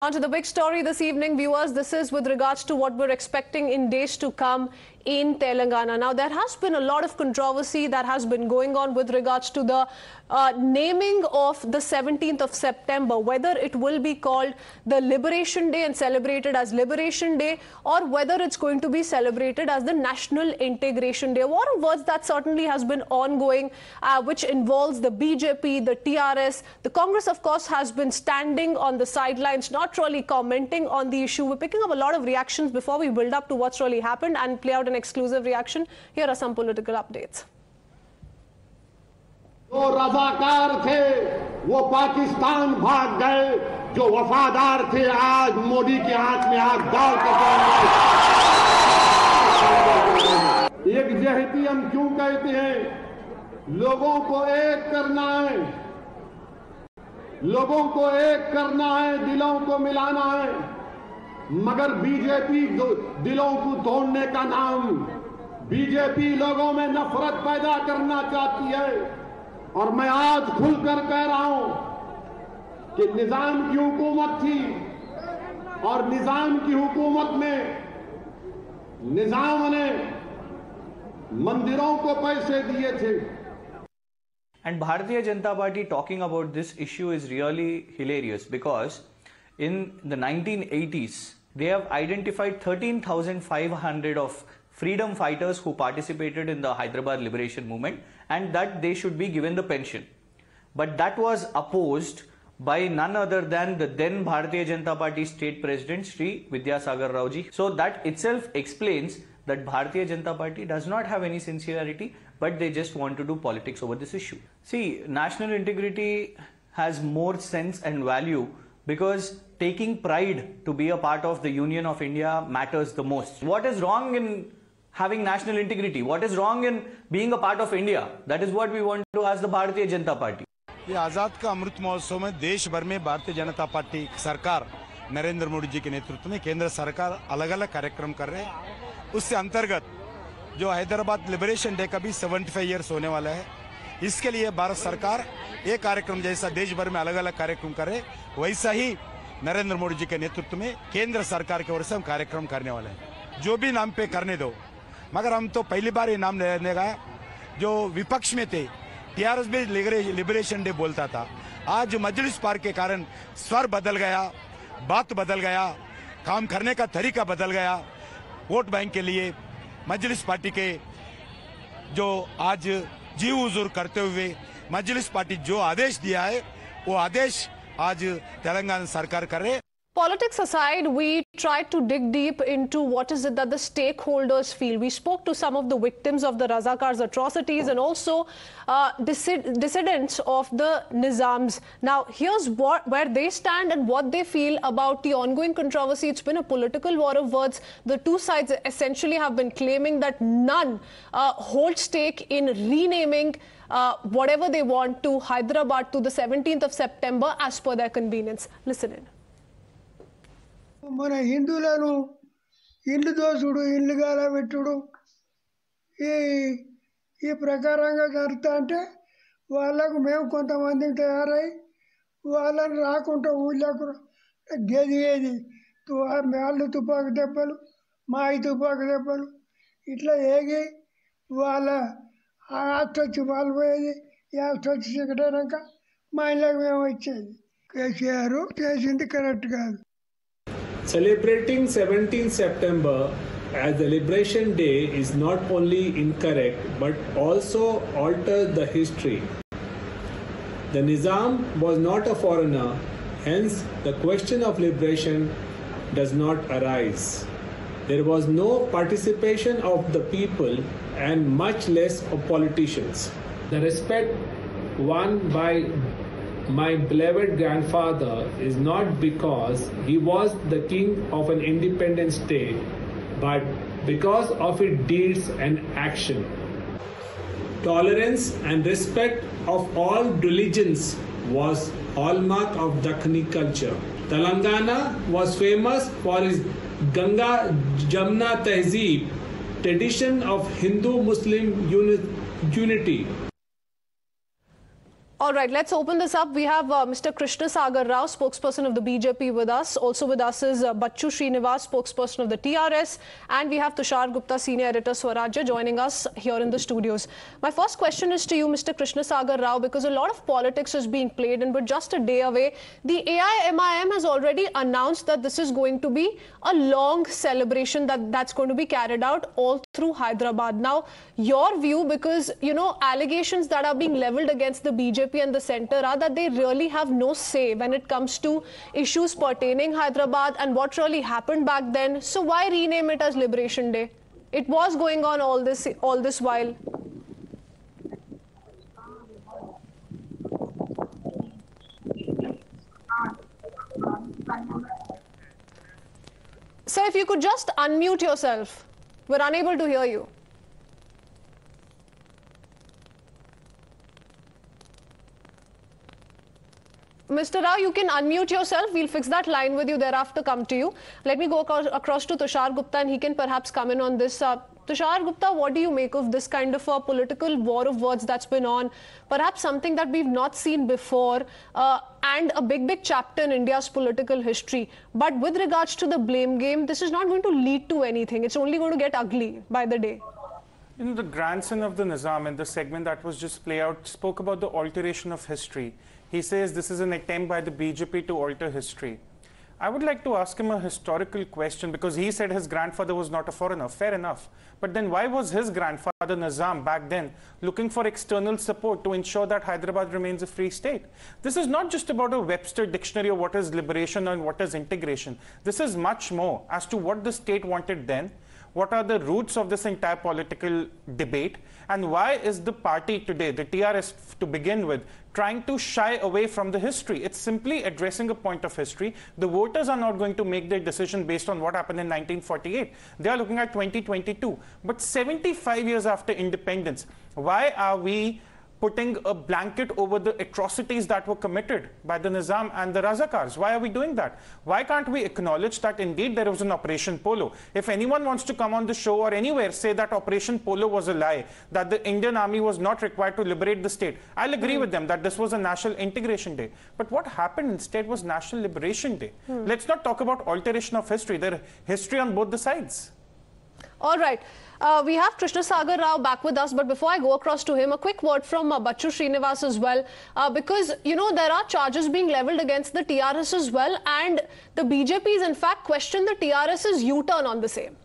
On to the big story this evening, viewers. This is with regards to what we're expecting in days to come in Telangana. Now, there has been a lot of controversy that has been going on with regards to the naming of the 17th of September, whether it will be called the Liberation Day and celebrated as Liberation Day, or whether it's going to be celebrated as the National Integration Day. A war of words that certainly has been ongoing, which involves the BJP, the TRS. The Congress, of course, has been standing on the sidelines, not really commenting on the issue. We're picking up a lot of reactions before we build up to what's really happened and play out an exclusive reaction. Here are some political updates. जो रजाकार थे वो पाकिस्तान भाग गए, जो वफादार थे आज मोदी के आंख में आंख डाल कर एकजहती हम क्यों कहते हैं? लोगों को एक करना है, लोगों को एक करना है, दिलों को मिलाना है। मगर बीजेपी दिलों को तोड़ने का नाम, बीजेपी लोगों में नफरत पैदा करना चाहती है। और मैं आज खुलकर कह रहा हूं कि निजाम की हुकूमत थी और निजाम की हुकूमत में निजाम ने मंदिरों को पैसे दिए थे। And Bharatiya Janata Party talking about this issue is really hilarious, because in the 1980s they have identified 13,500 of freedom fighters who participated in the Hyderabad Liberation movement, and that they should be given the pension. But that was opposed by none other than the then Bharatiya Janata Party state president Shri Vidyasagar Rao ji. So that itself explains that Bharatiya Janata Party does not have any sincerity, but they just want to do politics over this issue. See, national integrity has more sense and value because taking pride to be a part of the Union of India matters the most. What is wrong in having national integrity? What is wrong in being a part of India? That is what we want to ask the Bharatiya Janata Party. ये आज़ाद का अमृत महोत्सव में देश भर में Bharatiya Janata party सरकार नरेंद्र मोदी जी के नेतृत्व में केंद्र सरकार अलग अलग कार्यक्रम कर रहे हैं। उससे अंतर्गत जो हैदराबाद लिबरेशन डे का भी 75 इयर्स होने वाला है, इसके लिए भारत सरकार एक कार्यक्रम जैसा देश भर में अलग अलग कार्यक्रम कर रहे, वैसा ही नरेंद्र मोदी जी के नेतृत्व में केंद्र सरकार की ओर से हम कार्यक्रम करने वाले हैं। जो भी नाम पे करने दो, मगर हम तो पहली बार ये नाम लेने का, जो विपक्ष में थे टीआरएस भी लिबरेशन डे बोलता था, आज मजलिस पार के कारण स्वर बदल गया, बात बदल गया, काम करने का तरीका बदल गया। वोट बैंक के लिए मजलिस पार्टी के जो आज जी हुजूर करते हुए मजलिस पार्टी जो आदेश दिया है, वो आदेश आज तेलंगाना सरकार कर रहे। Politics aside, we tried to dig deep into what is it that the stakeholders feel. We spoke to some of the victims of the Razakars' atrocities and also dissidents of the Nizams. Now, here's where they stand and what they feel about the ongoing controversy. It's been a political war of words. The two sides essentially have been claiming that none hold stake in renaming whatever they want to Hyderabad to the 17th of September as per their convenience. Listen in. మన హిందువులను ఇల్లు దోసుడు, ఇల్లు గాలబెట్టుడు ఈ ప్రకారంగా జరుగుతా అంటే వాళ్ళకు మేము కొంతమందికి తయారై వాళ్ళని రాకుండా ఊళ్ళకు గేది వాళ్ళు తుపాకు దెబ్బలు, మాయి తుపాకు దెబ్బలు ఇట్లా ఏగి వాళ్ళ ఆస్తి వచ్చి వాళ్ళు పోయేది, ఈ ఆస్తి వచ్చి చిక్కడాక మా ఇళ్ళకి మేము వచ్చేది. కేసీఆర్ చేసింది కరెక్ట్ కాదు. Celebrating 17th September as the Liberation Day is not only incorrect but also alters the history. The Nizam was not a foreigner, hence the question of liberation does not arise. There was no participation of the people and much less of politicians. The respect won by my beloved grandfather is not because he was the king of an independent state, but because of his deeds and action. Tolerance and respect of all religions was hallmark of Dakhini culture. Telangana was famous for its Ganga Jamna Tehzeeb, tradition of Hindu-Muslim unity. All right, let's open this up. We have Mr. Krishna Sagar Rao, spokesperson of the BJP with us. Also with us is Bachchu Srinivas, spokesperson of the TRS. And we have Tushar Gupta, senior editor, Swarajya, joining us here in the studios. My first question is to you, Mr. Krishna Sagar Rao, because a lot of politics is being played and we're just a day away. The AIMIM has already announced that this is going to be a long celebration that's going to be carried out all through Hyderabad. Now, your view, because, you know, allegations that are being leveled against the BJP and the centre are that they really have no say when it comes to issues pertaining Hyderabad and what really happened back then. So why rename it as Liberation Day? It was going on all this while. So if you could just unmute yourself. We're unable to hear you. Mr. Rao, you can unmute yourself. We'll fix that line with you, thereafter come to you. Let me go across to Tushar Gupta and he can perhaps come in on this. Tushar Gupta, what do you make of this kind of a political war of words that's been on? Perhaps something that we've not seen before and a big chapter in India's political history. But with regards to the blame game, this is not going to lead to anything. It's only going to get ugly by the day. You know, the grandson of the Nizam in the segment that was just played out spoke about the alteration of history. He says this is an attempt by the BJP to alter history. I would like to ask him a historical question because he said his grandfather was not a foreigner. Fair enough. But then why was his grandfather Nizam back then looking for external support to ensure that Hyderabad remains a free state? This is not just about a Webster dictionary of what is liberation and what is integration. This is much more as to what the state wanted then. What are the roots of this entire political debate? And why is the party today, the TRS to begin with, trying to shy away from the history? It's simply addressing a point of history. The voters are not going to make their decision based on what happened in 1948. They are looking at 2022. But 75 years after independence, why are we putting a blanket over the atrocities that were committed by the Nizam and the Razakars? Why are we doing that? Why can't we acknowledge that indeed there was an Operation Polo? If anyone wants to come on the show or anywhere say that Operation Polo was a lie, that the Indian army was not required to liberate the state, I'll agree with them that this was a National Integration Day. But what happened instead was National Liberation Day. Let's not talk about alteration of history. There is history on both the sides. All right. We have Krishna Sagar Rao back with us, but before I go across to him, a quick word from Bachchu Srinivas as well, because, you know, there are charges being leveled against the TRS as well, and the BJP is in fact questioned the TRS's U-turn on the same.